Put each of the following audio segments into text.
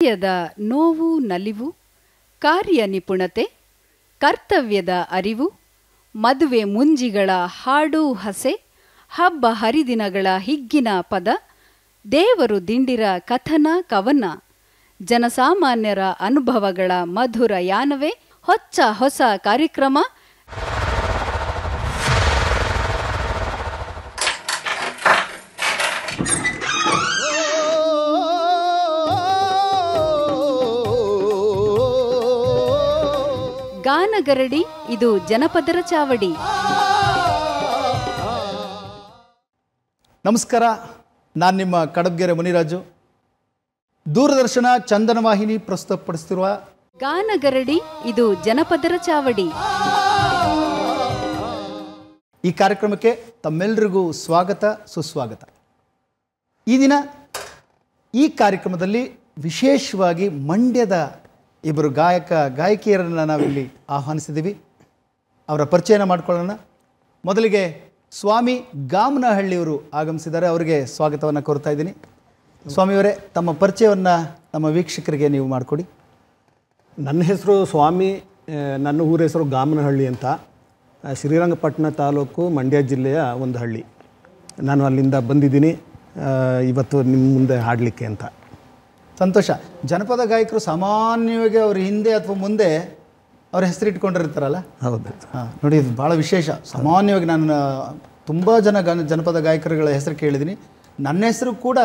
ಸತ್ಯದ ನೋವು ನಲಿವು, ಕಾರ್ಯ ನಿಪುಣತೆ, ಕರ್ತವ್ಯದ ಅರಿವು, ಮದುವೆ ಮುಂಜಿಗಳ ಹಾಡು ಹಸೆ, ಹಬ್ಬ ಹರಿದಿನಗಳ ಹಿಗ್ಗಿನ ಪದ, ದೇವರು ದಿಂಡಿರ ಕಥನ ಕವನ, ಜನಸಾಮಾನ್ಯರ ಅನುಭವಗಳ ಮಧುರ ಯಾನವೇ ಹೊಚ್ಚ ಹೊಸ ಕಾರ್ಯಕ್ರಮ. ಗಾನಗರಡಿ, ಇದು ಜನಪದರ ಚಾವಡಿ. ನಮಸ್ಕಾರ, ನಾನು ನಿಮ್ಮ ಕಡಬ್ಗೆರೆ ಮುನಿರಾಜು. ದೂರದರ್ಶನ ಚಂದನ ವಾಹಿನಿ ಪ್ರಸ್ತುತಪಡಿಸುತ್ತಿರುವ ಗಾನಗರಡಿ, ಇದು ಜನಪದರ ಚಾವಡಿ. ಈ ಕಾರ್ಯಕ್ರಮಕ್ಕೆ ತಮ್ಮೆಲ್ಲರಿಗೂ ಸ್ವಾಗತ ಸುಸ್ವಾಗತ. ಈ ದಿನ ಈ ಕಾರ್ಯಕ್ರಮದಲ್ಲಿ ವಿಶೇಷವಾಗಿ ಮಂಡ್ಯದ ಇಬ್ಬರು ಗಾಯಕಿಯರನ್ನು ನಾವಿಲ್ಲಿ ಆಹ್ವಾನಿಸಿದ್ದೀವಿ. ಅವರ ಪರಿಚಯನ ಮಾಡ್ಕೊಳ್ಳೋಣ. ಮೊದಲಿಗೆ ಸ್ವಾಮಿ ಗಾಮನಹಳ್ಳಿಯವರು ಆಗಮಿಸಿದ್ದಾರೆ. ಅವರಿಗೆ ಸ್ವಾಗತವನ್ನು ಕೋರ್ತಾ ಇದ್ದೀನಿ. ಸ್ವಾಮಿಯವರೇ, ತಮ್ಮ ಪರಿಚಯವನ್ನು ನಮ್ಮ ವೀಕ್ಷಕರಿಗೆ ನೀವು ಮಾಡಿಕೊಡಿ. ನನ್ನ ಹೆಸರು ಸ್ವಾಮಿ, ನನ್ನ ಊರ ಹೆಸರು ಗಾಮನಹಳ್ಳಿ ಅಂತ. ಶ್ರೀರಂಗಪಟ್ಟಣ ತಾಲೂಕು, ಮಂಡ್ಯ ಜಿಲ್ಲೆಯ ಒಂದು ಹಳ್ಳಿ. ನಾನು ಅಲ್ಲಿಂದ ಬಂದಿದ್ದೀನಿ ಇವತ್ತು ನಿಮ್ಮ ಮುಂದೆ ಹಾಡಲಿಕ್ಕೆ ಅಂತ. ಸಂತೋಷ. ಜನಪದ ಗಾಯಕರು ಸಾಮಾನ್ಯವಾಗಿ ಅವ್ರ ಹಿಂದೆ ಅಥವಾ ಮುಂದೆ ಅವ್ರ ಹೆಸರಿಟ್ಕೊಂಡಿರ್ತಾರಲ್ಲ. ಹೌದು. ಹಾಂ, ನೋಡಿ, ಇದು ಭಾಳ ವಿಶೇಷ. ಸಾಮಾನ್ಯವಾಗಿ ನಾನು ತುಂಬ ಜನಪದ ಗಾಯಕರುಗಳ ಹೆಸರು ಕೇಳಿದ್ದೀನಿ. ನನ್ನ ಹೆಸರು ಕೂಡ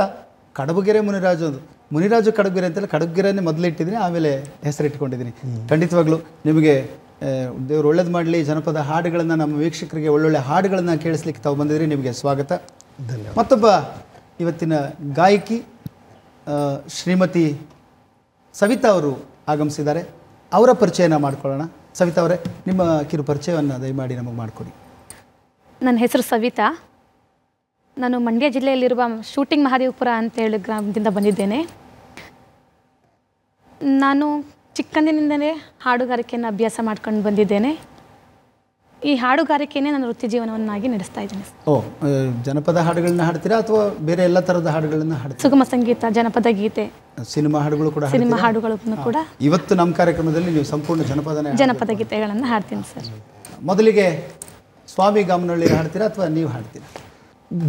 ಕಡಬಗೆರೆ ಮುನಿರಾಜು ಕಡಬಗೆರೆ ಅಂತೆಲ್ಲ ಕಡಬಗೆರೆನೇ ಮೊದಲಿಟ್ಟಿದ್ದೀನಿ, ಆಮೇಲೆ ಹೆಸರಿಟ್ಕೊಂಡಿದ್ದೀನಿ. ಖಂಡಿತವಾಗ್ಲೂ ನಿಮಗೆ ದೇವರು ಒಳ್ಳೇದು ಮಾಡಲಿ. ಜನಪದ ಹಾಡುಗಳನ್ನು ನಮ್ಮ ವೀಕ್ಷಕರಿಗೆ ಒಳ್ಳೊಳ್ಳೆ ಹಾಡುಗಳನ್ನು ಕೇಳಿಸ್ಲಿಕ್ಕೆ ತಾವು ಬಂದಿದ್ದೀರಿ, ನಿಮಗೆ ಸ್ವಾಗತ. ಧನ್ಯವಾದ. ಮತ್ತೊಬ್ಬ ಇವತ್ತಿನ ಗಾಯಕಿ ಶ್ರೀಮತಿ ಸವಿತಾ ಅವರು ಆಗಮಿಸಿದ್ದಾರೆ. ಅವರ ಪರಿಚಯನ ಮಾಡ್ಕೊಳ್ಳೋಣ. ಸವಿತಾ ಅವರೇ, ನಿಮ್ಮ ಕಿರು ಪರಿಚಯವನ್ನು ದಯಮಾಡಿ ನಮಗೆ ಮಾಡಿಕೊಡಿ. ನನ್ನ ಹೆಸರು ಸವಿತಾ. ನಾನು ಮಂಡ್ಯ ಜಿಲ್ಲೆಯಲ್ಲಿರುವ ಶೂಟಿಂಗ್ ಮಹಾದೇವಪುರ ಅಂತೇಳಿ ಗ್ರಾಮದಿಂದ ಬಂದಿದ್ದೇನೆ. ನಾನು ಚಿಕ್ಕಂದಿನಿಂದಲೇ ಹಾಡುಗಾರಿಕೆಯನ್ನು ಅಭ್ಯಾಸ ಮಾಡ್ಕೊಂಡು ಬಂದಿದ್ದೇನೆ. ಈ ಹಾಡುಗಾರಿಕೆಯೇ ನನ್ನ ವೃತ್ತಿ ಜೀವನವನ್ನಾಗಿ ನಡೆಸ್ತಾ ಇದ್ದೇನೆ. ಓ, ಜನಪದ ಹಾಡುಗಳನ್ನ ಹಾಡ್ತೀರಾ ಅಥವಾ ಬೇರೆ ಎಲ್ಲ ಥರದ ಹಾಡುಗಳನ್ನ ಹಾಡ್ತೀರಾ? ಸುಗಮ ಸಂಗೀತ, ಜನಪದ ಗೀತೆ, ಸಿನಿಮಾ ಹಾಡುಗಳು ಕೂಡ? ಸಿನಿಮಾ ಹಾಡುಗಳನ್ನು ಕೂಡ. ಇವತ್ತು ನಮ್ಮ ಕಾರ್ಯಕ್ರಮದಲ್ಲಿ ನೀವು ಸಂಪೂರ್ಣ ಜನಪದ ಗೀತೆಗಳನ್ನು ಹಾಡ್ತೀನಿ ಸರ್. ಮೊದಲಿಗೆ ಸ್ವಾಮಿ ಗಾಮನಹಳ್ಳಿ ಹಾಡ್ತೀರಾ ಅಥವಾ ನೀವು ಹಾಡ್ತೀರಾ?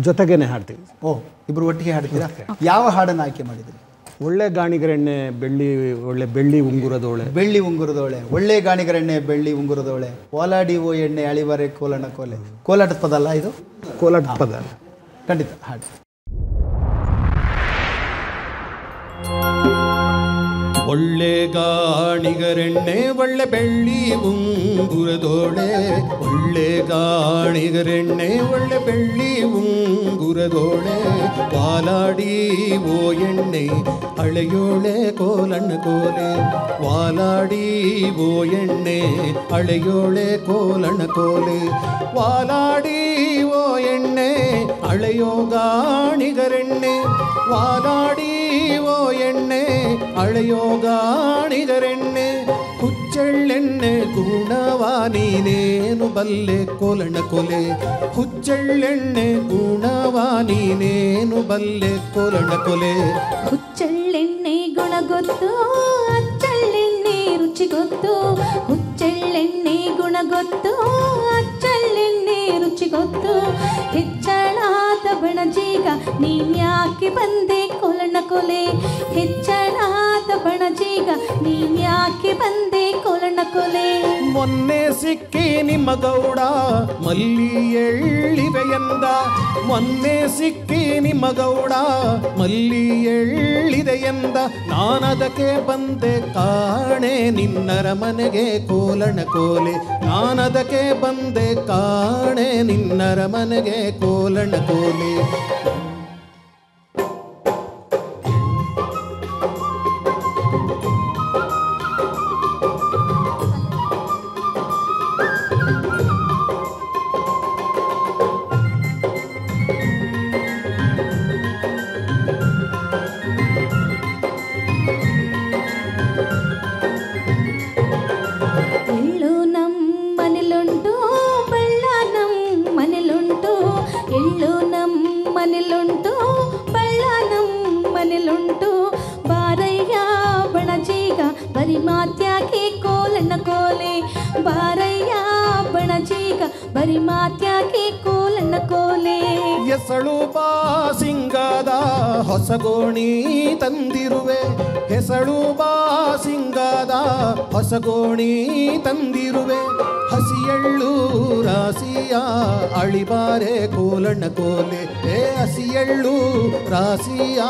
ಜೊತೆಗೇನೆ ಹಾಡ್ತೀವಿ. ಓ, ಇಬ್ಬರು ಒಟ್ಟಿಗೆ ಹಾಡ್ತೀರಾ? ಯಾವ ಹಾಡನ್ನು ಆಯ್ಕೆ ಮಾಡಿದ್ದೀರಿ? ಒಳ್ಳೆ ಗಾಣಿಗರೆಣ್ಣೆ ಬೆಳ್ಳಿ ಉಂಗುರದೋಳೆ. ಬೆಳ್ಳಿ ಉಂಗುರದೋಳೆ, ಒಳ್ಳೆ ಗಾಣಿಗರೆಣ್ಣೆ ಬೆಳ್ಳಿ ಉಂಗುರದೋಳೆ, ಓಲಾಡಿ ಓ ಎಣ್ಣೆ ಅಳಿವಾರೆ ಕೋಲಣ್ಣ ಕೋಲೆ. ಕೋಲಾಟದ ಪದ ಅಲ್ಲ ಇದು? ಕೋಲಾಟದ ಪದ. ಖಂಡಿತ ಹಾಡಿ. ಒಳ್ಳೆ ಗಾಣಿಗರೆಣ್ಣೆ ಒಳ್ಳೆ ಬೆಳ್ಳಿ ಉಂಗುರದೋಳೆ, ಒಳ್ಳೆ ಗಾಣಿಗರೆಣ್ಣೆ ಒಳ್ಳೆ ಬೆಳ್ಳಿ ಉಂಗುರದೋಳೆ, ವಾಲಾಡಿ ಓ ಎಣ್ಣೆ ಅಳೆಯೋಳೆ ಕೋಲಣ್ಣ ಕೋಲೆ, ವಾಲಾಡಿ ಓ ಎಣ್ಣೆ ಅಳೆಯೋಳೆ ಕೋಲಣ್ಣ ಕೋಲೆ, ವಾಲಾಡಿ ಓ ಎಣ್ಣೆ ಅಳೆಯೋ ಗಾಣಿಗರೆಣ್ಣೆ, ವಾಲಾಡಿ ಓ ಎಣ್ಣೆ ಅಳೆಯೋ ಗಾಣಿಗರೆಣ್ಣೆ, ಹುಚ್ಚೆಳ್ಳೆಣ್ಣೆ ಗುಣವಾ ನೀನೇನು ಬಲ್ಲೆ ಕೋಲಣ್ಣ ಕೊಲೆ, ಹುಚ್ಚೆಳ್ಳೆಣ್ಣೆ ಗುಣವಾ ನೀನೇನು ಬಲ್ಲೆ ಕೋಲಣ್ಣ ಕೊಲೆ. ಹುಚ್ಚೆಳ್ಳೆಣ್ಣೆ ಗುಣ ಗೊತ್ತು, ಅಚ್ಚೆಳ್ಳೆಣ್ಣೆ ರುಚಿ ಗೊತ್ತು, ಹುಚ್ಚೆಳ್ಳೆಣ್ಣೆ ಗುಣ ಗೊತ್ತು, ಅಚ್ಚೆಳ್ಳೆಣ್ಣೆ ರುಚಿ ಗೊತ್ತು, ಹೆಚ್ಚಳಾದ ಬಣಜೀಗ ನೀನ್ಯಾಕೆ ಬಂದೆ ಕೋಲಣ್ಣ ಕೊಲೆ, ಹೆಚ್ಚಳಾದ ಬಣಜೀಗ ನೀನ್ಯಾಕೆ ಬಂದೆ ಕೋಲಣ್ಣ ಕೊಲೆ. ಮೊನ್ನೆ ಸಿಕ್ಕಿ ನಿಮ್ಮ ಗೌಡ ಮಲ್ಲಿ ಎಳ್ಳಿವೆಯಂದ, ಮೊನ್ನೆ ಸಿಕ್ಕಿ ನಿಮ್ಮ ಗೌಡ ಮಲ್ಲಿ ಎಳ್ಳಿದೆಯೆಂದ, ನಾನದಕ್ಕೆ ಬಂದೆ ಕಾಣೆ ನಿನ್ನರ ಮನೆಗೆ ಕೋಲಣ್ಣ ಕೋಲೆ, ನಾನದಕ್ಕೆ ಬಂದೆ ಕಾಣೆ ನಿನ್ನರ ಮನೆಗೆ ಕೋಲಣ್ಣ ಕೋಲೆ. ಎಳ್ಳು ನಮ್ಮ ಮನೆಲುಂಟು, ಬೆಲ್ಲ ನಮ್ಮ ಮನೆಲುಂಟು, ಎಳ್ಳು ನಮ್ಮ ಮನೆಲುಂಟು, ಬಾರಯ್ಯ ಬಣಜೀಗ ಬರಿ ಮಾತ್ಯಾಕೆ ಕೋಲಣ್ಣ ಕೋಲೆ ಎಸಳು ಬಾ ಸಿಂಗದ ಹೊಸಗೋಣಿ ತಂದಿರುವೆ ಹೆಸಳು ಬಾ ಸಿಂಗದ ಹೊಸಗೋಣಿ ತಂದಿರುವೆ ಹಸಿಯಳ್ಳು ರಾಸಿಯ ಅಳಿಬಾರೆ ಕೋಲಣ್ಣ ಕೋಲೆ ಹಸಿಯಳ್ಳು ರಾಸಿಯ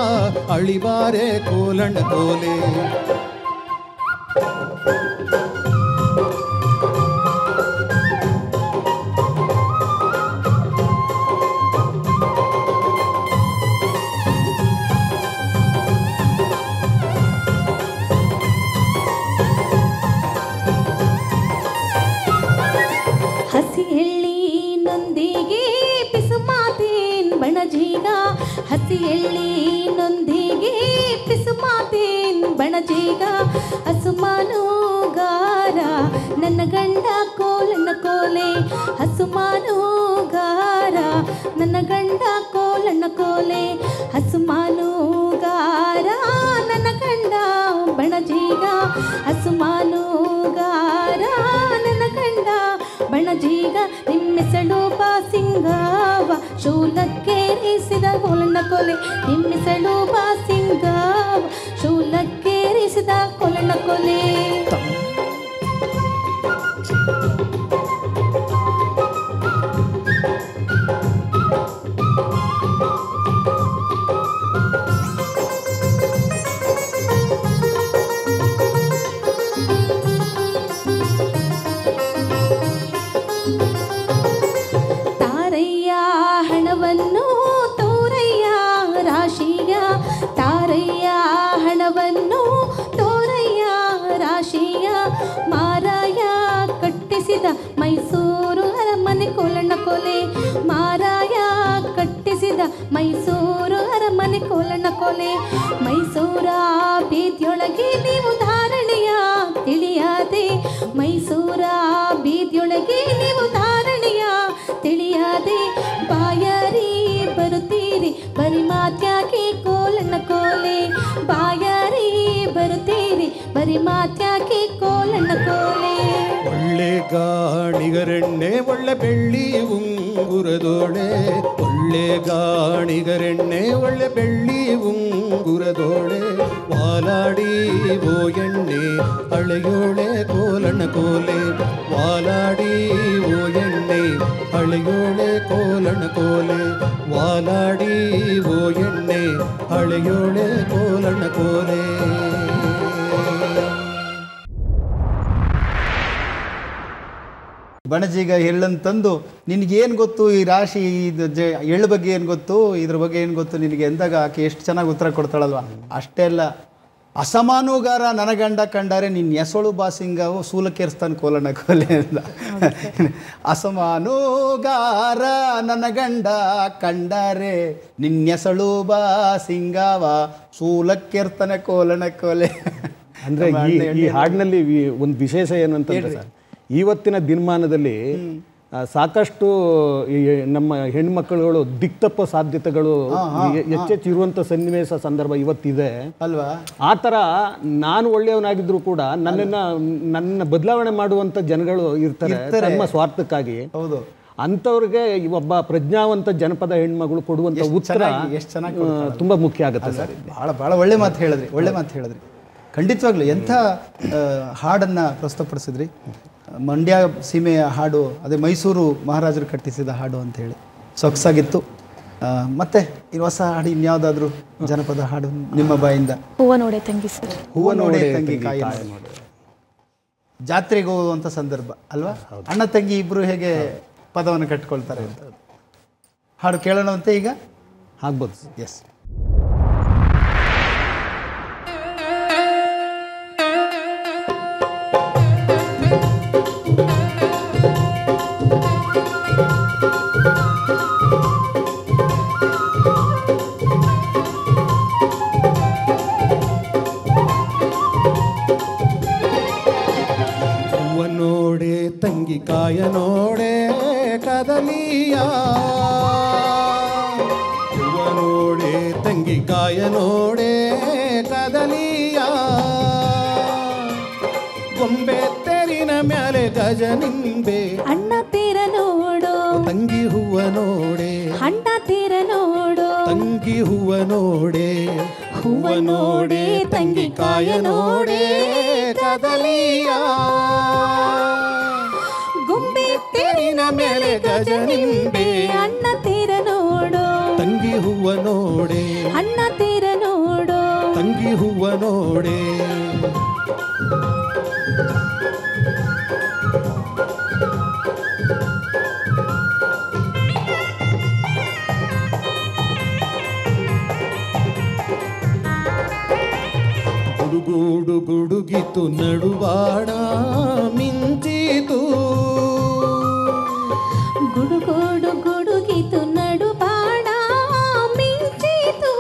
ಅಳಿಬಾರೆ ಕೋಲಣ್ಣ ಕೋಲೆ ಹಸಿ ಎಳ್ಳಿನೊಂದಿಗೆ ಪಿಸು ಮಾತೇನ್ ಬಣಜೀಗ ಹಸಿ ಎಳ್ಳಿನೊಂದಿಗೆ ಪಿಸು ಮಾತೇನ್ ಬಣಜೀಗ ಹಸುಮಾನುಗಾರ ನನ್ನ ಗಂಡ ಕೋಲಣ್ಣ ಕೋಲೆ ಹಸುಮಾನುಗಾರ ನನ್ನ ಗಂಡ ಕೋಲಣ್ಣ ಕೋಲೆ ಹಸುಮಾನುಗಾರ ನನ್ನ ಗಂಡ ಬಣಜೀಗ ಹಸುಮಾನುಗಾರ ನನ್ನ ಗಂಡ ಬಣಜೀಗ ನಿಮ್ಮೆಸಳು ಬಾ ಸಿಂಗಾವ ಶೂಲಕ್ಕೇರಿಸಿದ ಕೋಲಣ್ಣ ಕೋಲೆ ನಿಮ್ಮೆಸಳು ಬಾ ಸಿಂಗಾವ ಶೂಲಕ್ಕೇರಿಸಿದ ಕೋಲಣ್ಣ ಕೋಲೆ ತಾರಯ್ಯ ಹಣವನ್ನು ತೋರಯ್ಯ ರಾಶಿಯ ತಾರಯ್ಯ ಹಣವನ್ನು ತೋರಯ್ಯ ರಾಶಿಯ ಮಾರಾಯ ಕಟ್ಟಿಸಿದ ಮೈಸೂರು ಅರಮನೆ ಕೋಲಣ್ಣ ಕೋಲೆ ಮಾರಾಯ ಕಟ್ಟಿಸಿದ ಮೈಸೂರು ಅರಮನೆ ಕೋಲಣ್ಣ ಕೋಲೆ ಮೈಸೂರ ಬೀದಿಯೊಳಗೆ ನೀವು ಧಾರಣೆಯ ತಿಳಿಯಾದೆ ಮೈಸೂರ ಬೀದಿಯೊಳಗೆ ನೀವು ಧಾರಣೆಯ ತಿಳಿಯಾದೆ ಬಾಯಾರಿ ಬರುತ್ತೀರಿ ಬರಿ ಮಾತ್ಯಾಕೆ ಕೋಲಣ್ಣ ಕೋಲೆ ಬಾಯಾರಿ ಬರುತ್ತೀರಿ ಬರಿ ಮಾತ್ಯಾಕೆ ಕೋಲಣ್ಣ ಕೋಲೆ ಒಳ್ಳೆ ಗಾಣಿಗರೆಣ್ಣೆ ಒಳ್ಳೆ ಬೆಳ್ಳಿ ಉಂಗುರದೋಳೆ ಒಳ್ಳೆ ಗಾಣಿಗರೆಣ್ಣೆ ಒಳ್ಳೆ ಬೆಳ್ಳಿ ಉಂಗುರದೋಳೆ ವಾಲಾಡಿ ಓ ಎಣ್ಣೆ ಅಳೆಯೋಳೆ ಕೋಲಣ್ಣ ಕೋಲೆ ವಾಲಾಡಿ ಓ ಎಣ್ಣೆ ಅಳೆಯೋಳೆ ಕೋಲಣ್ಣ ಕೋಲೆ ವಾಲಾಡಿ ಓ ಎಣ್ಣೆ ಅಳೆಯೋಳೆ ಕೋಲಣ್ಣ ಕೋಲೆ ಬಣಜೀಗ ಎಳ್ಳನ್ನು ತಂದು ನಿನಗೇನು ಗೊತ್ತು ಈ ರಾಶಿ ಇದು ಎಳ್ಳು ಬಗ್ಗೆ ಏನು ಗೊತ್ತು ಇದ್ರ ಬಗ್ಗೆ ಏನು ಗೊತ್ತು ನಿನಗೆ ಎಂದಾಗ ಆಕೆ ಎಷ್ಟು ಚೆನ್ನಾಗಿ ಉತ್ತರ ಕೊಡ್ತಾಳಲ್ವ ಅಷ್ಟೇ ಅಲ್ಲ ಅಸಮಾನುಗಾರ ನನಗಂಡ ಕಂಡರೆ ನಿನ್ನ ಎಸಳು ಬಾಸಿಂಗವು ಸೂಲಕ್ಕೇರಿಸ್ತಾನೆ ಕೋಲಣ್ಣ ಕೋಲೆ ಅಂತ ಅಸಮಾನುಗಾರ ನನಗಂಡ ಕಂಡರೆ ನಿನ್ನೆಸಳು ಬಾಸಿಂಗವ ಸೂಲಕ್ಕೇರ್ತಾನೆ ಕೋಲಣ್ಣ ಕೋಲೆ ಅಂದರೆ ಈ ಹಾಡಿನಲ್ಲಿ ಒಂದು ವಿಶೇಷ ಏನು ಅಂತಂದರೆ ಸರ್ ಇವತ್ತಿನ ದಿನಮಾನದಲ್ಲಿ ಸಾಕಷ್ಟು ನಮ್ಮ ಹೆಣ್ಮಕ್ಕಳುಗಳು ದಿಕ್ತಪ್ಪ ಸಾಧ್ಯತೆಗಳು ಹೆಚ್ಚೆಚ್ಚಿರುವಂಥ ಸನ್ನಿವೇಶ ಸಂದರ್ಭ ಇವತ್ತಿದೆ ಅಲ್ವಾ ಆ ಥರ ನಾನು ಒಳ್ಳೆಯವನಾಗಿದ್ರು ಕೂಡ ನನ್ನ ಬದಲಾವಣೆ ಮಾಡುವಂಥ ಜನಗಳು ಇರ್ತಾರೆ ತಮ್ಮ ಸ್ವಾರ್ಥಕ್ಕಾಗಿ. ಹೌದು, ಅಂಥವ್ರಿಗೆ ಒಬ್ಬ ಪ್ರಜ್ಞಾವಂತ ಜನಪದ ಹೆಣ್ಮಗಳು ಕೊಡುವಂಥ ಉತ್ತರ ಎಷ್ಟು ಚೆನ್ನಾಗಿ ತುಂಬ ಮುಖ್ಯ ಆಗುತ್ತೆ ಸರ್. ಭಾಳ ಒಳ್ಳೆ ಮಾತು ಹೇಳಿದ್ರಿ ಖಂಡಿತವಾಗ್ಲೂ ಎಂಥ ಹಾಡನ್ನು ಪ್ರಸ್ತುತಪಡಿಸಿದ್ರಿ. ಮಂಡ್ಯ ಸೀಮೆಯ ಹಾಡು, ಅದೇ ಮೈಸೂರು ಮಹಾರಾಜರು ಕಟ್ಟಿಸಿದ ಹಾಡು ಅಂತ ಹೇಳಿ ಸೊಗಸಾಗಿತ್ತು. ಮತ್ತೆ ಈ ಹೊಸ ಹಾಡು ಇನ್ಯಾವುದಾದ್ರೂ ಜನಪದ ಹಾಡು ನಿಮ್ಮ ಬಾಯಿಂದ? ಹೂವ ನೋಡೆ ತಂಗಿ ಸರ್. ಹೂವ ನೋಡೆ ತಂಗಿ ಕಾಯಿ ಜಾತ್ರೆಗೆ ಹೋಗುವಂಥ ಸಂದರ್ಭ ಅಲ್ವಾ? ಅಣ್ಣ ತಂಗಿ ಇಬ್ಬರು ಹೇಗೆ ಪದವನ್ನು ಕಟ್ಕೊಳ್ತಾರೆ ಅಂತ ಹಾಡು ಕೇಳೋಣವಂತೆ ಈಗ ಆಗ್ಬೋದು. ಎಸ್. ನೋಡೆ ತಂಗಿ ಕಾಯ ನೋಡೆ ಕದಲಿಯ, ಹೂವ ನೋಡೆ ತಂಗಿ ಕಾಯ ನೋಡೆ ಕದಲಿಯ, ಗೊಂಬೆ ತೆರಿನ ಮ್ಯಾಲೆ ಗಜನಿಂಬೆ ಅಣ್ಣ ತೀರ ನೋಡು ತಂಗಿ ಹೂವ ನೋಡೆ ಅಣ್ಣ ತೀರ ನೋಡು ತಂಗಿ ಹೂವ ನೋಡೆ ಹೂವ ನೋಡೆ ತಂಗಿ ಕಾಯ ನೋಡೆ ಕದಲಿಯ ಗುಂಬಿ ತೇರಿನ ಮೇಲೆ ಗಜನಿಂಬೆ ಅಣ್ಣ ತೀರ ನೋಡು ತಂಗಿ ಹೂವ ನೋಡೆ ಅಣ್ಣ ತೀರ ನೋಡು ತಂಗಿ ಹೂವ ನೋಡೆ ಗುಡುಗೂಡು ಗುಡುಗಿತು ನಡುವಾಡ ಮಿಂಚಿತು ಗುಡುಗೋಡು ಗುಡುಗಿತು ನಡುಬಾಣ ಮಿಂಚಿತು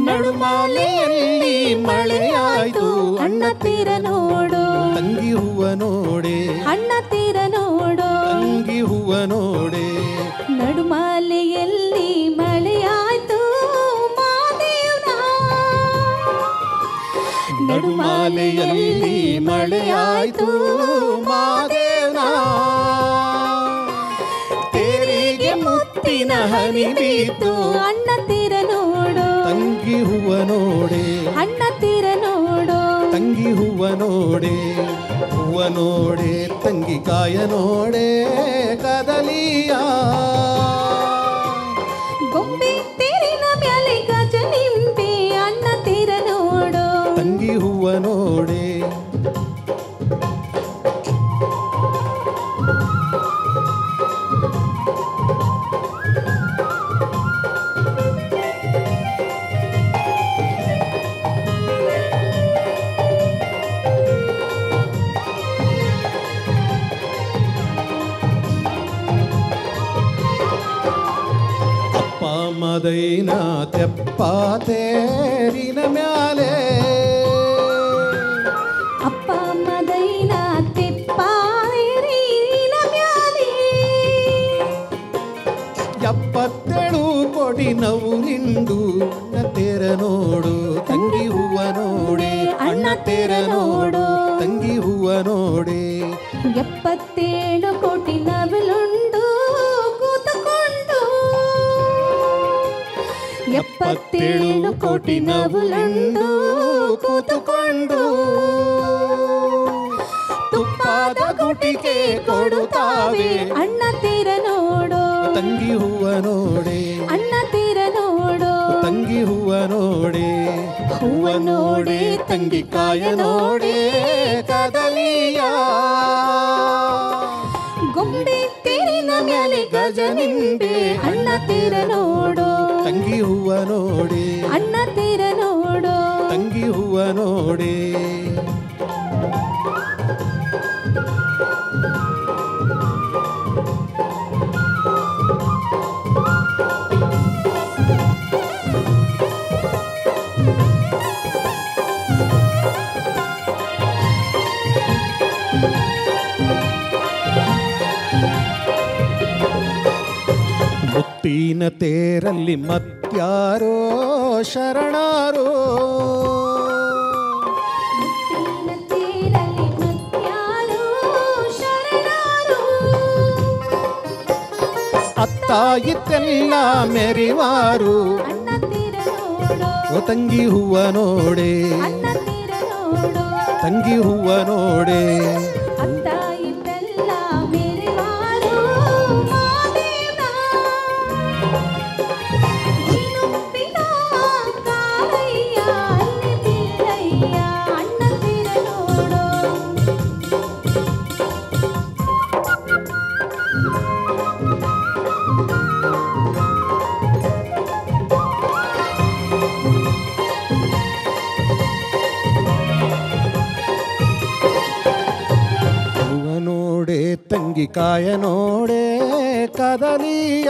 ನಡುಮಾಲೆಯಲ್ಲಿ ಮಳೆಯಾಯ್ತು ಅಣ್ಣ ತೀರ ನೋಡು ತಂಗಿ ಹೂವ ನೋಡೆ ಅಣ್ಣ ತೀರ ನೋಡು ತಂಗಿ ಹೂವ ನೋಡೆ ನಡುಮಾಲೆಯಲ್ಲಿ ಮಳೆಯಾಯ್ತು ಮಾದೇವ್ನ ನಡುಮಾಲೆಯಲ್ಲಿ ಮಳೆಯಾಯ್ತು ಮಾದೇವನ ತೇರಿಗೆ ಮುತ್ತಿನ ಹನಿ ಬೀತು ಅಣ್ಣ ತೀರ ನೋಡು ತಂಗಿ ಹೂವ ನೋಡೆ ಅಣ್ಣ ತೀರ ನೋಡು ತಂಗಿ ಹೂವ ನೋಡೆ ಹೂವ ನೋಡೆ ತಂಗಿ ಕಾಯ ನೋಡೆ ಕದಲಿಯ ಗೊಂಬೆ ತೇರಿನ ಮ್ಯಾಲೆ ಗಜ ನಿಂಬೆ ಅಣ್ಣ ತೀರ ನೋಡು ತಂಗಿ ಹೂವ ನೋಡೆ ಮದೈನ ತೆಪ್ಪ ತೇರಿನ ಮ್ಯಾಲೆ ಅಪ್ಪ ಮದೈನ ತೆಪ್ಪ ತೇರಿನ ಮ್ಯಾಲೆ 77 ಕೋಟಿ ನವು ನಿಂಡು ಅಣ್ಣ ತೇರ ನೋಡು ತಂಗಿ ಹೂವ ನೋಡೆ ಅಣ್ಣ ತೇರ ನೋಡು ತಂಗಿ ಹೂವ ನೋಡೆ 77 ಕೋಟಿ ನವಿಲುಂಡು ಕೂತುಕೊಂಡು 77 ಕೋಟಿ ನವಿಲುಂಡು ಕೂತುಕೊಂಡು ತುಪ್ಪದ ಗುಟಿಗೆ ಕೊಡುತ್ತಾವೆ ಅಣ್ಣ ತೀರ ನೋಡು ತಂಗಿ ಹೂವ ನೋಡೆ ಅಣ್ಣ ತೀರ ನೋಡು ತಂಗಿ ಹೂವ ನೋಡೆ ಹೂವ ನೋಡೆ ತಂಗಿ ಕಾಯ ನೋಡೆ ಕದಲಿಯ ಗೊಂಬೆ ತೇರಿನ ಮ್ಯಾಲೆ ಗಜ ನಿಂಬೆ ಅಣ್ಣ ತೀರ ನೋಡು ತಂಗಿ ಹೂವ ನೋಡೆ ಅಣ್ಣ ತೀರ ನೋಡು ತಂಗಿ ಹೂವ ನೋಡೆ ಮುತ್ತಿನ ತೇರಲ್ಲಿ ಮತ್ಯಾರೋ ಶರಣಾರೋ ಮುತ್ತಿನ ತೇರಲ್ಲಿ ಮತ್ಯಾರೋ ಶರಣಾರು ಅತ್ತ ಇತ್ತೆಲ್ಲ ಮೆರಿವಾರು ಅಣ್ಣ ತೀರ ನೋಡು ಓ ತಂಗಿ ಹೂವ ನೋಡೆ ಅಣ್ಣ ತೀರ ನೋಡು ತಂಗಿ ಹೂವ ನೋಡೆ ಅತ್ತ ಇತ್ತೆಲ್ಲ ಮೆರೆವಾರು ಮಾದೇವ ನೀನುಪ್ಪಿದ ಕಾಲಯ್ಯ ಅಲ್ಲಿ ಬಿಲ್ಲಯ್ಯ ಅಣ್ಣ ತೀರ ನೋಡು ಹೂವ ನೋಡೆ ತಂಗಿ ಕಾಯ ನೋಡೆ ಕದಲಿಯ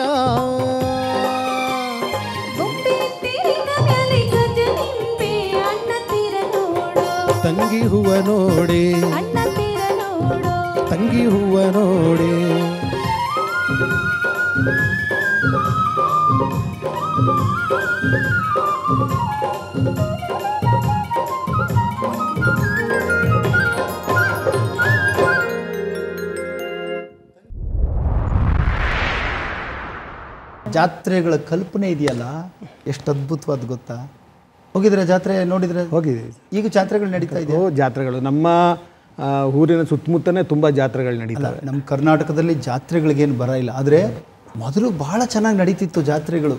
ಗೊಂಬೆ ತೇರಿನ ಮ್ಯಾಲೆ ಗಜ ನಿಂಬೆ ಅಣ್ಣ ತೀರ ನೋಡು ತಂಗಿ ಹೂವ ನೋಡೆ ಅಣ್ಣ ತೀರ ನೋಡು ತಂಗಿ ಹೂವ ನೋಡೆ ಜಾತ್ರೆಗಳ ಕಲ್ಪನೆ ಇದೆಯಲ್ಲ ಎಷ್ಟು ಅದ್ಭುತವಾದ ಗೊತ್ತಾ. ಹೋಗಿದ್ರೆ ಜಾತ್ರೆ ನೋಡಿದ್ರೆ? ಹೋಗಿದ್ದೀವಿ. ಈಗ ಜಾತ್ರೆಗಳು ನಡೀತಾ ಇದೆ. ಜಾತ್ರೆಗಳು ನಮ್ಮ ಊರಿನ ಸುತ್ತಮುತ್ತನೇ ತುಂಬ ಜಾತ್ರೆಗಳು ನಡೀತವೆ. ನಮ್ಮ ಕರ್ನಾಟಕದಲ್ಲಿ ಜಾತ್ರೆಗಳಿಗೇನು ಬರ ಇಲ್ಲ, ಆದರೆ ಮೊದಲು ಭಾಳ ಚೆನ್ನಾಗಿ ನಡೀತಿತ್ತು ಜಾತ್ರೆಗಳು.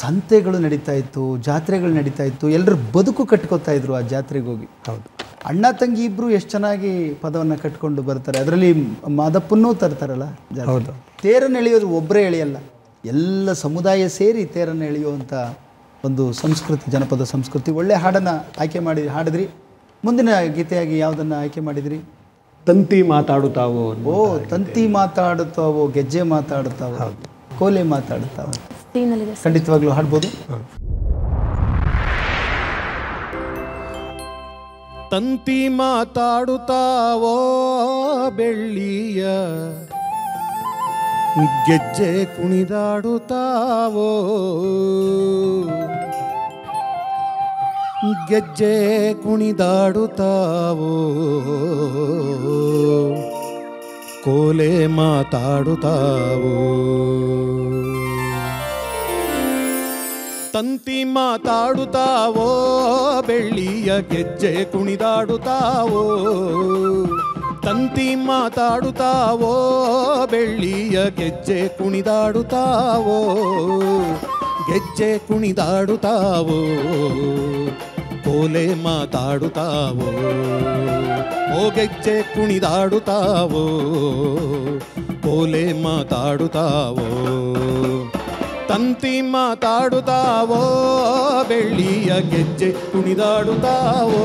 ಸಂತೆಗಳು ನಡೀತಾ ಇತ್ತು, ಜಾತ್ರೆಗಳು ನಡೀತಾ ಇತ್ತು, ಎಲ್ಲರೂ ಬದುಕು ಕಟ್ಕೋತಾ ಇದ್ರು ಆ ಜಾತ್ರೆಗೆ ಹೋಗಿ. ಹೌದು, ಅಣ್ಣ ತಂಗಿ ಇಬ್ಬರು ಎಷ್ಟು ಚೆನ್ನಾಗಿ ಪದವನ್ನು ಕಟ್ಕೊಂಡು ಬರ್ತಾರೆ. ಅದರಲ್ಲಿ ಮಾದಪ್ಪನ್ನೂ ತರ್ತಾರಲ್ಲ. ಹೌದು. ತೇರನ್ನು ಎಳೆಯೋದು ಒಬ್ಬರೇ ಎಳೆಯಲ್ಲ, ಎಲ್ಲ ಸಮುದಾಯ ಸೇರಿ ತೇರನ್ನು ಎಳೆಯುವಂಥ ಒಂದು ಸಂಸ್ಕೃತಿ, ಜನಪದ ಸಂಸ್ಕೃತಿ. ಒಳ್ಳೆ ಹಾಡನ್ನು ಆಯ್ಕೆ ಮಾಡಿ ಹಾಡಿದ್ರಿ. ಮುಂದಿನ ಗೀತೆಯಾಗಿ ಯಾವುದನ್ನು ಆಯ್ಕೆ ಮಾಡಿದ್ರಿ? ತಂತಿ ಮಾತಾಡುತ್ತಾವೋ. ಓ, ತಂತಿ ಮಾತಾಡುತ್ತಾವೋ, ಗೆಜ್ಜೆ ಮಾತಾಡುತ್ತಾವೋ, ಕೋಲೆ ಮಾತಾಡುತ್ತಾವೋ. ಖಂಡಿತವಾಗ್ಲೂ ಹಾಡ್ಬೋದು. ತಂತಿ ಮಾತಾಡುತ್ತಾವೋ ಬೆಳ್ಳಿಯ, ಗೆಜ್ಜೆ ಕುಣಿದಾಡುತ್ತಾವೋ, ಗೆಜ್ಜೆ ಕುಣಿದಾಡುತ್ತಾವೋ, ಕೋಲೆ ಮಾತಾಡುತ್ತಾವೋ. ತಂತಿ ಮಾತಾಡುತ್ತಾವೋ ಬೆಳ್ಳಿಯ, ಗೆಜ್ಜೆ ಕುಣಿದಾಡುತ್ತಾವೋ, ತಂತಿ ಮಾತಾಡುತ್ತಾವೋ ಬೆಳ್ಳಿಯ, ಗೆಜ್ಜೆ ಕುಣಿದಾಡುತ್ತಾವೋ, ಗೆಜ್ಜೆ ಕುಣಿದಾಡುತ್ತಾವೋ, ಕೋಲೆ ಮಾತಾಡುತ್ತಾವೋ, ಓ ಗೆಜ್ಜೆ ಕುಣಿದಾಡುತ್ತಾವೋ, ಕೋಲೆ ಮಾತಾಡುತ್ತಾವೋ. ತಂತಿ ಮಾತಾಡುತ್ತಾವೋ ಬೆಳ್ಳಿಯ, ಗೆಜ್ಜೆ ಕುಣಿದಾಡುತ್ತಾವೋ.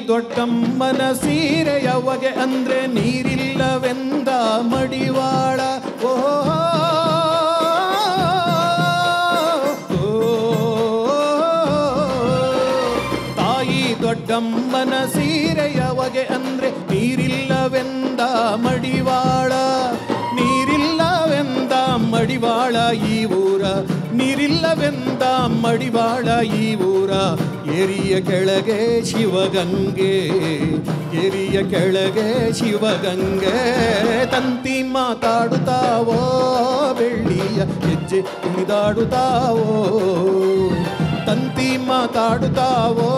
ದೊಡ್ಡಮ್ಮನ ಸೀರೆಯ ಹೊಗೆ ಅಂದ್ರೆ ನೀರಿಲ್ಲವೆಂದ ಮಡಿವಾಳ. ಓ ತಾಯಿ ದೊಡ್ಡಮ್ಮನ ಸೀರೆಯ ಹೊಗೆ ಅಂದ್ರೆ ನೀರಿಲ್ಲವೆಂದ ಮಡಿವಾಳ, ನೀರಿಲ್ಲವೆಂದ ಮಡಿವಾಳ ಈ ಊರ, ನೀರಿಲ್ಲವೆಂದ ಮಡಿವಾಳ ಈ ಊರ. ಎರಿಯ ಕೆಳಗೆ ಶಿವಗಂಗೆ, ಎರಿಯ ಕೆಳಗೆ ಶಿವಗಂಗೆ. ತಂತಿ ಮಾತಾಡುತ್ತಾವೋ ಬೆಳ್ಳಿಯ, ಗೆಜ್ಜೆ ಕುಣಿದಾಡುತ್ತಾವೋ, ತಂತಿ ಮಾತಾಡುತ್ತಾವೋ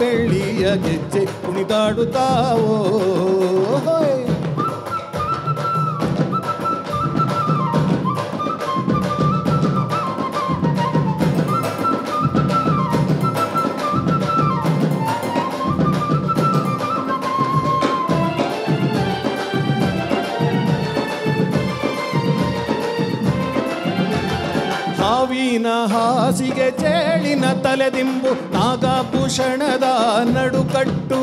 ಬೆಳ್ಳಿಯ, ಗೆಜ್ಜೆ ಕುಣಿದಾಡುತ್ತಾವೋ. ಹಾವಿನ ಹಾಸಿಗೆ ಚೇಳಿನ ತಲೆದಿಂಬು, ನಾಗಭೂಷಣದ ನಡುಕಟ್ಟು.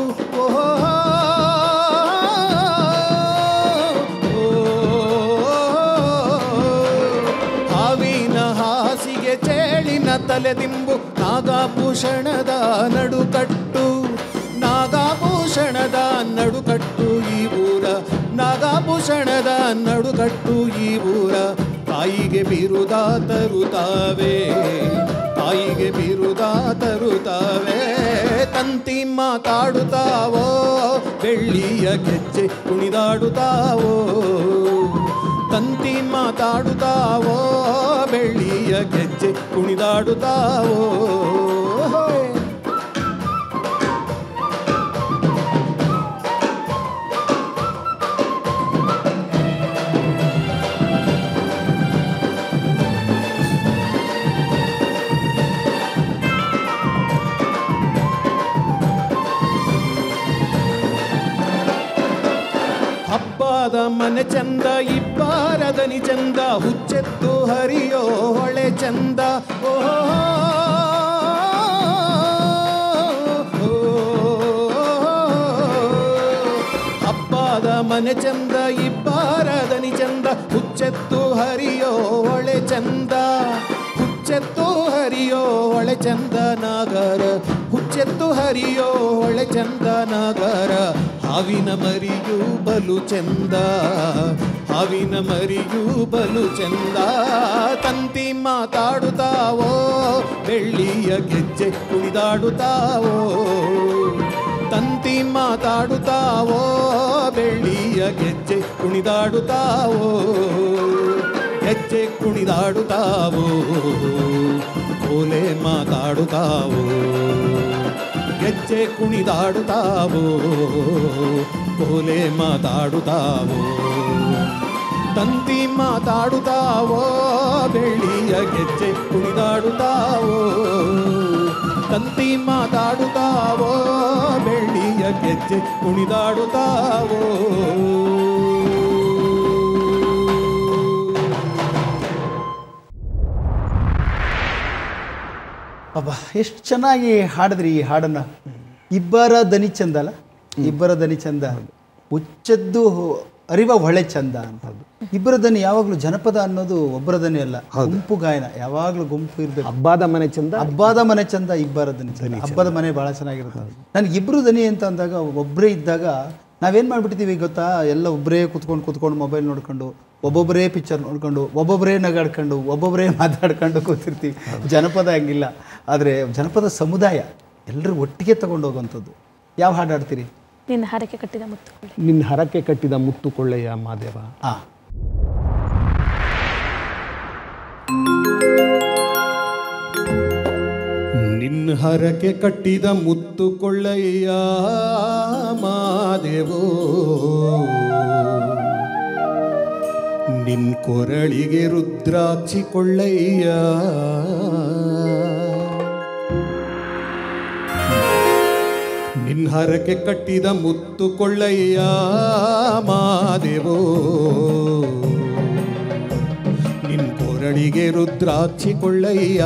ಹಾವಿನ ಹಾಸಿಗೆ ಚೇಳಿನ ತಲೆದಿಂಬು, ನಾಗಭೂಷಣದ ನಡುಕಟ್ಟು, ನಾಗಭೂಷಣದ ನಡುಕಟ್ಟು ಈ ಊರ, ನಾಗಭೂಷಣದ ನಡುಕಟ್ಟು ಈ ಊರ. ತಾಯಿಗೆ ಬಿರುದ ತರುತ್ತಾವೆ, ತಾಯಿಗೆ ಬಿರುದ ತರುತ್ತಾವೆ. ತಂತಿ ಮಾತಾಡುತ್ತಾವೋ ಬೆಳ್ಳಿಯ, ಗೆಜ್ಜೆ ಕುಣಿದಾಡುತ್ತಾವೋ, ತಂತಿ ಮಾತಾಡುತ್ತಾವೋ ಬೆಳ್ಳಿಯ, ಗೆಜ್ಜೆ ಕುಣಿದಾಡುತ್ತಾವೋ. ಹಬ್ಬದ ಮನೆ ಚಂದ, ಇಬ್ಬಾರದನಿ ಚಂದ, ಹುಚ್ಚೆತ್ತು ಹರಿಯೋ ಹೊಳೆ ಚಂದ. ಓ ಹಬ್ಬದ ಮನೆ ಚಂದ, ಇಬ್ಬಾರದನಿ ಚಂದ, ಹುಚ್ಚೆತ್ತು ಹರಿಯೋ ಹೊಳೆ ಚಂದ, ಹುಚ್ಚೆತ್ತು ಹರಿಯೋ ಹೊಳೆ ಚಂದ. ನಾಗರ ಹುಚ್ಚೆತ್ತು ಹರಿಯೋ ಹೊಳೆ ಚಂದ ನಗರ ಹಾವಿನ ಮರಿಯೂ ಬಲು ಚಂದ ಹಾವಿನ ಮರಿಯೂ ಬಲು ಚಂದ ತಂತಿ ಮಾತಾಡುತ್ತಾವೋ ಬೆಳ್ಳಿಯ ಗೆಜ್ಜೆ ಕುಣಿದಾಡುತ್ತಾವೋ ತಂತಿ ಮಾತಾಡುತ್ತಾವೋ ಬೆಳ್ಳಿಯ ಗೆಜ್ಜೆ ಕುಣಿದಾಡುತ್ತಾವೋ ಹೆಜ್ಜೆ ಕುಣಿದಾಡುತ್ತಾವೋ ಓಲೆ ಮಾತಾಡುತ್ತಾವೋ ಹೆಜ್ಜೆ ಕುಣಿದಾಡುತ್ತಾವೋ ಓಲೆ ಮಾತಾಡುತ್ತಾವೋ ತಂತಿ ಮಾತಾಡುತ್ತಾವೋ ಬೆಳ್ಳಿಯ ಗೆಜ್ಜೆ ಕುಣಿದಾಡುತ್ತಾವೋ ತಂತಿ ಮಾತಾಡುತ್ತಾವೋ ಬೆಳ್ಳಿಯ ಗೆಜ್ಜೆ ಕುಣಿದಾಡುತ್ತಾವೋ ಅಬ್ಬಾ ಎಷ್ಟು ಚೆನ್ನಾಗಿ ಹಾಡಿದ್ರಿ ಈ ಹಾಡನ್ನು. ಇಬ್ಬರ ದನಿ ಚಂದ ಅಲ್ಲ, ಇಬ್ಬರ ದನಿ ಚಂದ, ಉಚ್ಚದ್ದು ಅರಿವ ಹೊಳೆ ಚಂದ ಅಂತ. ಇಬ್ಬರ ದನಿ ಯಾವಾಗಲೂ ಜನಪದ ಅನ್ನೋದು ಒಬ್ಬರ ದನಿ ಅಲ್ಲ, ಗುಂಪು ಗಾಯನ, ಯಾವಾಗಲೂ ಗುಂಪು ಇರಬೇಕು. ಹಬ್ಬದ ಮನೆ ಚಂದ, ಹಬ್ಬದ ಮನೆ ಚಂದ, ಇಬ್ಬರ ದನಿ ಚಂದ. ಹಬ್ಬದ ಮನೆ ಭಾಳ ಚೆನ್ನಾಗಿರುತ್ತೆ. ನನಗೆ ಇಬ್ಬರು ದನಿ ಅಂತ ಅಂದಾಗ, ಒಬ್ಬರೇ ಇದ್ದಾಗ ನಾವೇನು ಮಾಡಿಬಿಡ್ತೀವಿ ಗೊತ್ತಾ, ಎಲ್ಲ ಒಬ್ಬರೇ ಕೂತ್ಕೊಂಡು ಮೊಬೈಲ್ ನೋಡ್ಕೊಂಡು, ಒಬ್ಬೊಬ್ಬರೇ ಪಿಕ್ಚರ್ ನೋಡ್ಕೊಂಡು, ಒಬ್ಬೊಬ್ಬರೇ ನಗಾಡ್ಕೊಂಡು, ಒಬ್ಬೊಬ್ಬರೇ ಮಾತಾಡ್ಕೊಂಡು ಕೂತಿರ್ತೀವಿ. ಜನಪದ ಹಂಗಿಲ್ಲ. ಆದರೆ ಜನಪದ ಸಮುದಾಯ ಎಲ್ಲರೂ ಒಟ್ಟಿಗೆ ತಗೊಂಡು ಹೋಗುವಂಥದ್ದು. ಯಾವ ಹಾಡು ಹಾಡ್ತೀರಿ? ನಿನ್ನ ಹರಕೆ ಕಟ್ಟಿದ ಮುತ್ತು ಕೊಳ್ಳೆ. ನಿನ್ನ ಹರಕೆ ಕಟ್ಟಿದ ಮುತ್ತು ಕೊಳ್ಳೆಯ ಮಾದೇವ. ನಿನ್ನ ಹರಕೆ ಕಟ್ಟಿದ ಮುತ್ತು ಕೊಳ್ಳಯ್ಯ ಮಾದೇವೋ, ನಿನ್ ಕೊರಳಿಗೆ ರುದ್ರಾಕ್ಷಿ ಕೊಳ್ಳಯ್ಯ, ನಿನ್ನ ಹರಕೆ ಕಟ್ಟಿದ ಮುತ್ತು ಕೊಳ್ಳಯ್ಯ ಮಾದೇವೋ, ನಿನ್ ಕೊರಳಿಗೆ ರುದ್ರಾಕ್ಷಿ ಕೊಳ್ಳಯ್ಯ,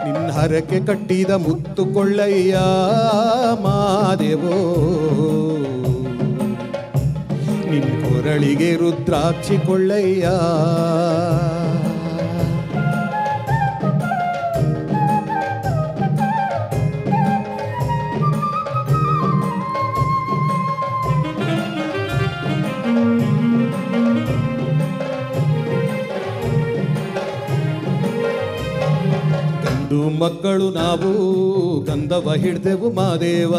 ನಿನ್ನ ಹರಕೆ ಕಟ್ಟಿದ ಮುತ್ತು ಕೊಳ್ಳಯ್ಯ ಮಾದೇವೋ, ನಿನ್ ಕೊರಳಿಗೆ ರುದ್ರಾಕ್ಷಿ ಕೊಳ್ಳಯ್ಯ. ಮಕ್ಕಳು ನಾವು ಗಂಧವ ಹಿಡ್ದೆವು ಮಾದೇವ,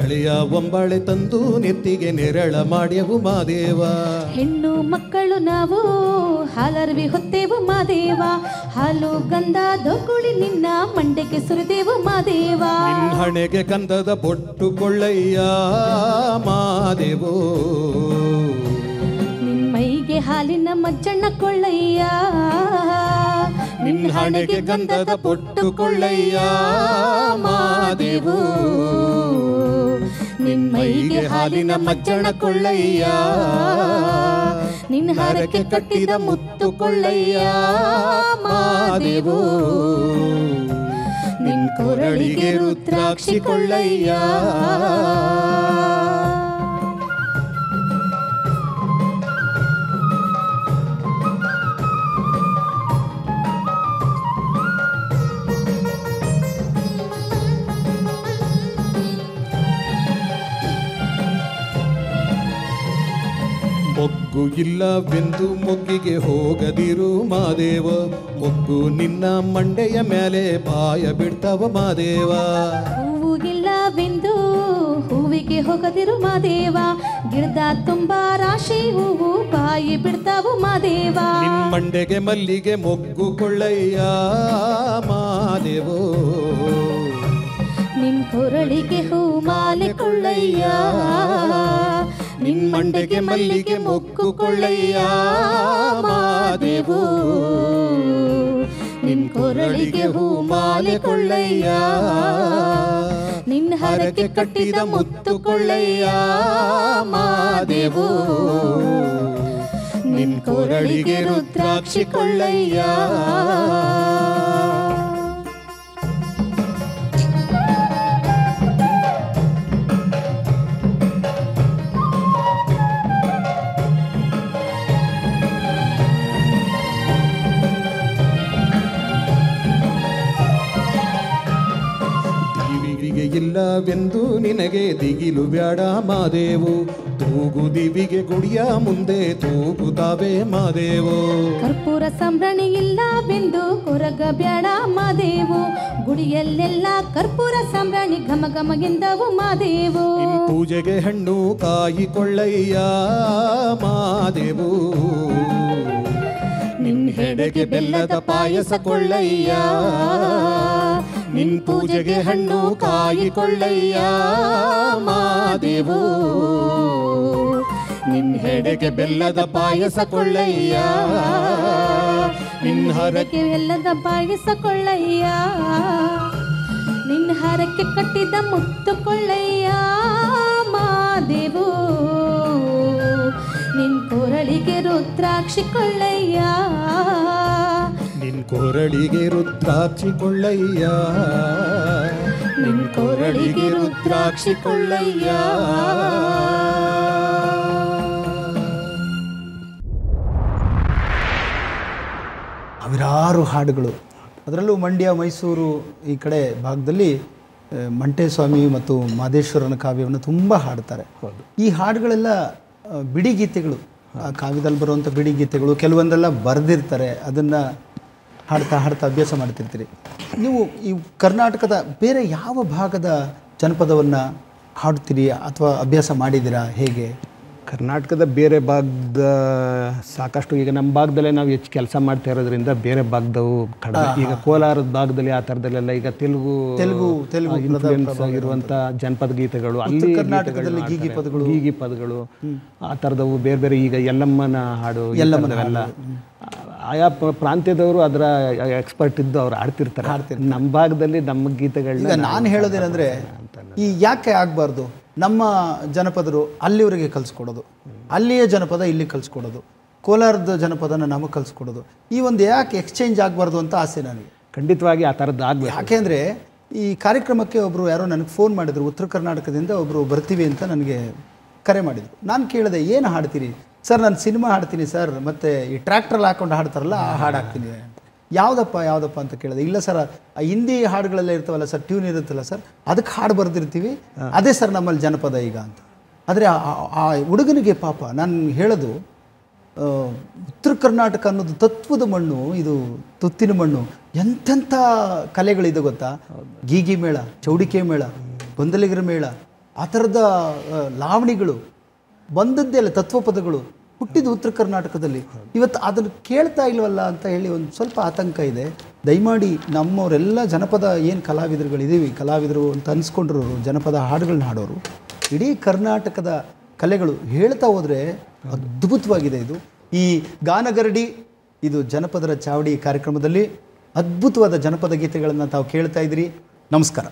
ಎಳೆಯ ಒಂಬಾಳೆ ತಂದು ನೆತ್ತಿಗೆ ನೆರಳ ಮಾಡ್ಯವು ಮಾದೇವ. ಹೆಣ್ಣು ಮಕ್ಕಳು ನಾವು ಹಾಲರ್ವಿ ಹೊತ್ತೇವು ಮಾದೇವ, ಹಾಲು ಗಂಧ ದೊಗುಳಿ ನಿನ್ನ ಮಂಡೆಗೆ ಸುರಿದೆವು ಮಾದೇವ. ನಿನ್ನ ಹಣೆಗೆ ಗಂಧದ ಬೊಟ್ಟು ಕೊಳ್ಳಯ್ಯ ಮಾದೇವೋ, ನಿನ್ ಮೈಗೆ ಹಾಲಿನ ಮಜ್ಜಣ್ಣ ಕೊಳ್ಳಯ್ಯ, ನಿನ್ನ ಹಣೆಗೆ ಗಂಧದ ಬೊಟ್ಟು ಕೊಳ್ಳಯ್ಯ ಮಾದೇವೋ, ನಿನ್ನ ಮೈಗೆ ಹಾಲಿನ ಮಜ್ಜಣ ಕೊಳ್ಳಯ್ಯ, ನಿನ್ನ ಹರಕೆ ಕಟ್ಟಿದ ಮುತ್ತು ಕೊಳ್ಳಯ್ಯ ಮಾದೇವೋ, ನಿನ್ನ ಕೊರಳಿಗೆ ರುದ್ರಾಕ್ಷಿ ಕೊಳ್ಳಯ್ಯ. ಮೊಗ್ಗು ಇಲ್ಲವೆಂದು ಮೊಗ್ಗಿಗೆ ಹೋಗದಿರು ಮಾದೇವ, ಮೊಗ್ಗು ನಿನ್ನ ಮಂಡೆಯ ಮೇಲೆ ಬಾಯ ಬಿಡ್ತಾವ ಮಾದೇವ. ಹೂವು ಇಲ್ಲವೆಂದು ಹೂವಿಗೆ ಹೋಗದಿರು ಮಾದೇವ, ಗಿಡದ ತುಂಬಾ ರಾಶಿ ಹೂವು ಬಾಯಿ ಬಿಡ್ತಾವು ಮಾದೇವ. ನಿನ್ನ ಮಂಡೆಗೆ ಮಲ್ಲಿಗೆ ಮೊಗ್ಗು ಕೊಳ್ಳಯ್ಯ ಮಾದೇವೋ, ನಿನ್ ಕೊರಳಿಗೆ ಹೂ ಮಾಲೆ ಕೊಳ್ಳಯ್ಯ, ನಿನ್ನ ಮಂಡೆಗೆ ಮಲ್ಲಿಗೆ ಮೊಗ್ಗು ಕೊಳ್ಳಯ್ಯ ಮಾದೇವೋ, ನಿನ್ನ ಕೊರಳಿಗೆ ಹೂ ಮಾಲೆ ಕೊಳ್ಳಯ್ಯ, ನಿನ್ನ ಹರಕೆ ಕಟ್ಟಿದ ಮುತ್ತು ಕೊಳ್ಳಯ್ಯ ಮಾದೇವೋ, ನಿನ್ನ ಕೊರಳಿಗೆ ರುದ್ರಾಕ್ಷಿ ಕೊಳ್ಳಯ್ಯ. ಇಲ್ಲವೆಂದು ನಿನಗೆ ದಿಗಿಲು ಬ್ಯಾಡ ಮಾದೇವು ತೂಗು ದಿವಿಗೆ ಗುಡಿಯ ಮುಂದೆ ತೂಗುತ್ತಾವೆ ಮಾದೇವು ಕರ್ಪೂರ ಸಂಭ್ರಣಿ ಇಲ್ಲವೆಂದು ಕೊರಗ ಬ್ಯಾಡ ಮಾದೇವು ಗುಡಿಯಲ್ಲೆಲ್ಲ ಕರ್ಪೂರ ಸಂಭ್ರಣಿ ಘಮ ಘಮಗಿಂದವು ಮಾದೇವು ನಿನ್ ಪೂಜೆಗೆ ಹಣ್ಣು ಕಾಯಿ ಕೊಳ್ಳಯ್ಯ ಮಾದೇವು ನಿನ್ ಹೆಡೆಗೆ ಬೆಲ್ಲದ ಪಾಯಸ ಕೊಳ್ಳಯ್ಯ ನಿನ್ ಪೂಜೆಗೆ ಹಣ್ಣು ಕಾಯಿ ಕೊಳ್ಳಯ್ಯ ಮಾದೇವು ನಿನ್ ಹೆಡೆಗೆ ಬೆಲ್ಲದ ಪಾಯಸ ಕೊಳ್ಳಯ್ಯ ನಿನ್ ಹರಕೆ ಬೆಲ್ಲದ ಪಾಯಸ ಕೊಳ್ಳಯ್ಯ ನಿನ್ನ ಹರಕೆ ಕಟ್ಟಿದ ಮುತ್ತು ಕೊಳ್ಳಯ್ಯ ಮಾದೇವು ನಿನ್ ಕೊರಳಿಗೆ ರುದ್ರಾಕ್ಷಿ ಕೊಳ್ಳಯ್ಯ ನಿನ್ ಕೊರಳಿಗೆ ರುದ್ರಾಕ್ಷಿ ಕೊಳ್ಳಯ್ಯ ನಿನ್ ಕೊರಳಿಗೆ ರುದ್ರಾಕ್ಷಿ ಕೊಳ್ಳಯ್ಯ ಸಾವಿರಾರು ಹಾಡುಗಳು, ಅದರಲ್ಲೂ ಮಂಡ್ಯ ಮೈಸೂರು ಈ ಕಡೆ ಭಾಗದಲ್ಲಿ ಮಂಟೇಸ್ವಾಮಿ ಮತ್ತು ಮಾದೇಶ್ವರನ ಕಾವ್ಯವನ್ನು ತುಂಬ ಹಾಡ್ತಾರೆ. ಈ ಹಾಡುಗಳೆಲ್ಲ ಬಿಡಿ ಗೀತೆಗಳು, ಆ ಕಾವ್ಯದಲ್ಲಿ ಬರುವಂಥ ಬಿಡಿ ಗೀತೆಗಳು. ಕೆಲವೊಂದೆಲ್ಲ ಬರೆದಿರ್ತಾರೆ, ಅದನ್ನು ಹಾಡ್ತಾ ಹಾಡ್ತಾ ಅಭ್ಯಾಸ ಮಾಡ್ತಿರ್ತೀರಿ. ನೀವು ಈ ಕರ್ನಾಟಕದ ಬೇರೆ ಯಾವ ಭಾಗದ ಜನಪದವನ್ನು ಹಾಡ್ತೀರಿ ಅಥವಾ ಅಭ್ಯಾಸ ಮಾಡಿದ್ದೀರಾ, ಹೇಗೆ? ಕರ್ನಾಟಕದ ಬೇರೆ ಭಾಗದ ಸಾಕಷ್ಟು, ಈಗ ನಮ್ಮ ಭಾಗದಲ್ಲೇ ನಾವು ಹೆಚ್ಚು ಕೆಲಸ ಮಾಡ್ತಾ ಇರೋದ್ರಿಂದ ಬೇರೆ ಭಾಗದವು ಕಡಿಮೆ. ಈಗ ಕೋಲಾರದ ಭಾಗದಲ್ಲಿ ಆ ಥರದಲ್ಲೆಲ್ಲ ಈಗ ತೆಲುಗು ಇನ್ಫ್ಲೂಯೆನ್ಸ್ ಆಗಿರುವಂಥ ಜನಪದ ಗೀತೆಗಳು, ಅಲ್ಲಿ ಕರ್ನಾಟಕದಲ್ಲಿ ಗೀಗಿ ಪದಗಳು ಆ ಥರದವು ಬೇರೆ ಬೇರೆ. ಈಗ ಎಲ್ಲಮ್ಮನ ಹಾಡು ಎಲ್ಲ ಆಯಾ ಪ್ರಾಂತ್ಯದವರು ಅದರ ಎಕ್ಸ್ಪರ್ಟ್ ಇದ್ದು ಅವ್ರು ಹಾಡ್ತಿರ್ತಾರೆ. ನಮ್ಮ ಭಾಗದಲ್ಲಿ ನಮ್ಮ ಗೀತೆಗಳನ್ನ ಈಗ ನಾನು ಹೇಳೋದೇನೆಂದರೆ, ಈ ಯಾಕೆ ಆಗಬಾರ್ದು, ನಮ್ಮ ಜನಪದರು ಅಲ್ಲಿವರೆಗೆ ಕಲಿಸ್ಕೊಡೋದು, ಅಲ್ಲಿಯ ಜನಪದ ಇಲ್ಲಿ ಕಲಿಸ್ಕೊಡೋದು, ಕೋಲಾರದ ಜನಪದನ ನಮಗೆ ಕಲಿಸ್ಕೊಡೋದು, ಈ ಒಂದು ಯಾಕೆ ಎಕ್ಸ್ಚೇಂಜ್ ಆಗಬಾರ್ದು ಅಂತ ಆಸೆ ನನಗೆ. ಖಂಡಿತವಾಗಿ ಆ ಥರದ್ದು ಆಗಬೇಕು. ಯಾಕೆಂದರೆ ಈ ಕಾರ್ಯಕ್ರಮಕ್ಕೆ ಒಬ್ಬರು ಯಾರೋ ನನಗೆ ಫೋನ್ ಮಾಡಿದರು, ಉತ್ತರ ಕರ್ನಾಟಕದಿಂದ ಒಬ್ಬರು ಬರ್ತೀವಿ ಅಂತ ನನಗೆ ಕರೆ ಮಾಡಿದರು. ನಾನು ಕೇಳಿದೆ, ಏನು ಹಾಡ್ತೀರಿ ಸರ್? ನಾನು ಸಿನಿಮಾ ಹಾಡ್ತೀನಿ ಸರ್, ಮತ್ತು ಈ ಟ್ರ್ಯಾಕ್ಟ್ರಲ್ಲಿ ಹಾಕೊಂಡು ಹಾಡ್ತಾರಲ್ಲ ಆ ಹಾಡು ಹಾಡ್ತೀನಿ. ಯಾವುದಪ್ಪ ಅಂತ ಕೇಳಿದೆ. ಇಲ್ಲ ಸರ್, ಆ ಹಿಂದಿ ಹಾಡುಗಳೆಲ್ಲ ಇರ್ತಾವಲ್ಲ ಸರ್, ಟ್ಯೂನ್ ಇರುತ್ತಲ್ಲ ಸರ್, ಅದಕ್ಕೆ ಹಾಡು ಬರೆದಿರ್ತೀವಿ, ಅದೇ ಸರ್ ನಮ್ಮಲ್ಲಿ ಜನಪದ ಈಗ ಅಂತ. ಆದರೆ ಆ ಹುಡುಗನಿಗೆ ಪಾಪ ನಾನು ಹೇಳೋದು, ಉತ್ತರ ಕರ್ನಾಟಕ ಅನ್ನೋದು ತತ್ವದ ಮಣ್ಣು, ಇದು ತುತ್ತಿನ ಮಣ್ಣು. ಎಂತೆಂಥ ಕಲೆಗಳಿದೆ ಗೊತ್ತಾ? ಗೀಗಿ ಮೇಳ, ಚೌಡಿಕೆ ಮೇಳ, ಗೊಂದಲಿಗರ ಮೇಳ, ಆ ಥರದ ಲಾವಣಿಗಳು ಬಂದದ್ದೇ ಅಲ್ಲ, ತತ್ವಪದಗಳು ಹುಟ್ಟಿದ್ದು ಉತ್ತರ ಕರ್ನಾಟಕದಲ್ಲಿ. ಇವತ್ತು ಅದನ್ನು ಕೇಳ್ತಾ ಇಲ್ವಲ್ಲ ಅಂತ ಹೇಳಿ ಒಂದು ಸ್ವಲ್ಪ ಆತಂಕ ಇದೆ. ದಯಮಾಡಿ ನಮ್ಮವರೆಲ್ಲ ಜನಪದ ಏನು ಕಲಾವಿದರು ಅಂತ ಅನಿಸ್ಕೊಂಡ್ರು, ಜನಪದ ಹಾಡುಗಳನ್ನ ಹಾಡೋರು, ಇಡೀ ಕರ್ನಾಟಕದ ಕಲೆಗಳು ಹೇಳ್ತಾ ಹೋದರೆ ಅದ್ಭುತವಾಗಿದೆ. ಈ ಗಾನಗರಡಿ, ಇದು ಜನಪದರ ಚಾವಡಿ ಕಾರ್ಯಕ್ರಮದಲ್ಲಿ ಅದ್ಭುತವಾದ ಜನಪದ ಗೀತೆಗಳನ್ನು ತಾವು ಕೇಳ್ತಾ ಇದ್ದೀರಿ. ನಮಸ್ಕಾರ.